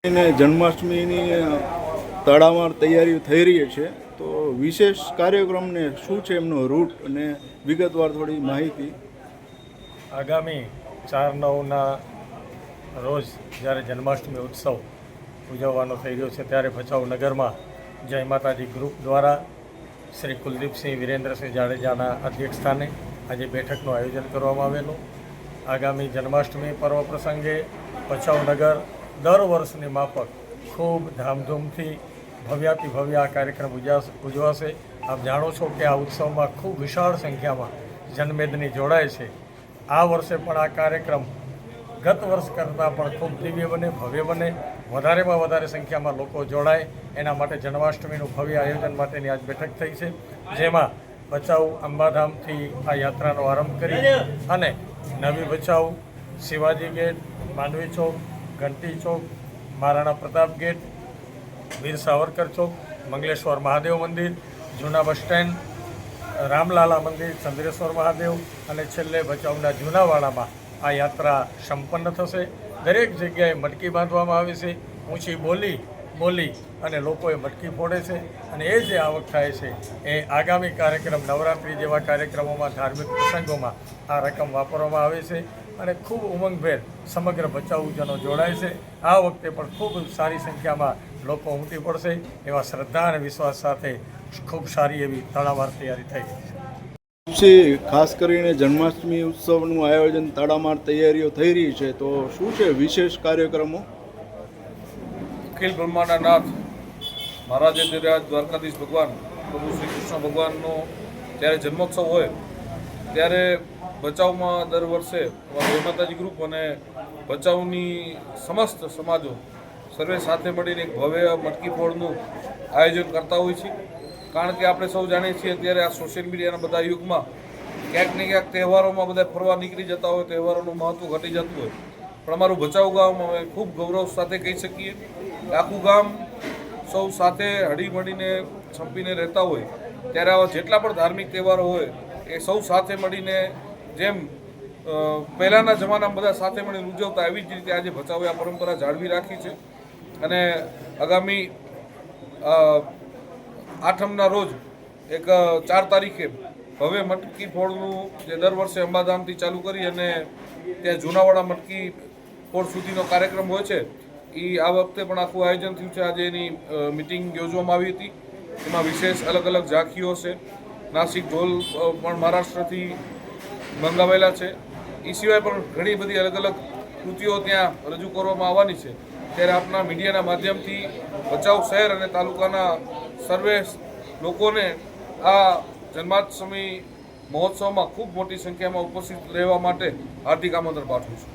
જન્માષ્ટમીની તડામાર તૈયારીઓ થઈ રહી છે, તો વિશેષ કાર્યક્રમને શું છે એમનો રૂટ અને વિગતવાર થોડી માહિતી. આગામી 4/9ના રોજ જ્યારે જન્માષ્ટમી ઉત્સવ ઉજવવાનો થઈ રહ્યો છે ત્યારે ભચાઉ નગરમાં જય માતાજી ગ્રુપ દ્વારા શ્રી કુલદીપસિંહ વિરેન્દ્રસિંહ જાડેજાના અધ્યક્ષસ્થાને આજે બેઠકનું આયોજન કરવામાં આવેલું. આગામી જન્માષ્ટમી પર્વ પ્રસંગે ભચાઉ નગર દર વર્ષની માફક ખૂબ ધામધૂમથી ભવ્યાતિ ભવ્ય આ કાર્યક્રમ ઉજવાશે. આપ જાણો છો કે આ ઉત્સવમાં ખૂબ વિશાળ સંખ્યામાં જનમેદની જોડાય છે. આ વર્ષે પણ આ કાર્યક્રમ ગત વર્ષ કરતાં પણ ખૂબ દિવ્ય બને, ભવ્ય બને, વધારેમાં વધારે સંખ્યામાં લોકો જોડાય એના માટે જન્માષ્ટમીનું ભવ્ય આયોજન માટેની આજ બેઠક થઈ છે, જેમાં ભચાઉ અંબાધામથી આ યાત્રાનો આરંભ કરી અને નવી ભચાઉ, શિવાજી ગેટ, માંડવી ચોક, ઘંટી ચોક, મહારાણા પ્રતાપ ગેટ, વીર સાવરકર ચોક, મંગલેશ્વર મહાદેવ મંદિર, જૂના બસ સ્ટેન્ડ, રામલાલા મંદિર, ચંદ્રેશ્વર મહાદેવ અને છેલ્લે ભચાઉના જૂનાવાડામાં આ યાત્રા સંપન્ન થશે. દરેક જગ્યાએ મટકી બાંધવામાં આવે છે, ઊંચી બોલી અને લોકોએ મટકી ફોડે છે અને એ જે આવક થાય છે એ આગામી કાર્યક્રમ નવરાત્રિ જેવા કાર્યક્રમોમાં, ધાર્મિક પ્રસંગોમાં આ રકમ વાપરવામાં આવે છે અને ખૂબ ઉમંગભેર સમગ્ર ભચાઉજનો જોડાય છે. આ વખતે પણ ખૂબ સારી સંખ્યામાં લોકો ઉમટી પડશે એવા શ્રદ્ધા અને વિશ્વાસ સાથે ખૂબ સારી એવી તડામાર તૈયારી થઈ રહી છે. ખાસ કરીને જન્માષ્ટમી ઉત્સવનું આયોજન, તડામાર તૈયારીઓ થઈ રહી છે, તો શું છે વિશેષ કાર્યક્રમો? અખિલ બ્રહ્માંડના નાથ મહારાજ દ્વારકાધીશ ભગવાન પ્રભુ શ્રી કૃષ્ણ ભગવાનનો જ્યારે જન્મોત્સવ હોય ત્યારે ભચાઉમાં દર વર્ષે જય માતાજી ગ્રુપ અને ભચાઉની સમસ્ત સમાજો સર્વે સાથે મળીને એક ભવ્ય મટકી ફોડનું આયોજન કરતા હોય છે. કારણ કે આપણે સૌ જાણીએ છીએ અત્યારે આ સોશિયલ મીડિયાના બધા યુગમાં ક્યાંક ને ક્યાંક તહેવારોમાં બધા ફરવા નીકળી જતા હોય, તહેવારોનું મહત્ત્વ ઘટી જતું હોય, પણ અમારું ભચાઉ ગામ અમે ખૂબ ગૌરવ સાથે કહી શકીએ કે આખું ગામ સૌ સાથે હળીમળીને છંપીને રહેતા હોય ત્યારે આવા જેટલા પણ ધાર્મિક તહેવારો હોય એ સૌ સાથે મળીને જેમ પહેલાંના જમાનામાં બધા સાથે મળીને ઉજવતા એવી જ રીતે આજે ભચાઉએ આ પરંપરા જાળવી રાખી છે. અને આગામી 8મના રોજ એક 4 તારીખે ભવ્ય મટકી ફોડનું જે દર વર્ષે અંબાધામથી ચાલુ કરી અને ત્યાં જૂનાવાડા મટકી ફોડ સુધીનો કાર્યક્રમ હોય છે, એ આ વખતે પણ આખું આયોજન થયું છે. આજે એની મિટિંગ યોજવામાં આવી હતી. એમાં વિશેષ અલગ અલગ ઝાંખીઓ છે, નાસિક ઢોલ પણ મહારાષ્ટ્રથી મંગાવેલા છે. એ સિવાય પણ ઘણી બધી અલગ અલગ કૃતિઓ ત્યાં રજૂ કરવામાં આવવાની છે. ત્યારે આપના મીડિયાના માધ્યમથી ભચાઉ શહેર અને તાલુકાના સર્વે લોકોને આ જન્માષ્ટમી મહોત્સવમાં ખૂબ મોટી સંખ્યામાં ઉપસ્થિત રહેવા માટે હાર્દિક આમંત્રણ પાઠવું છું.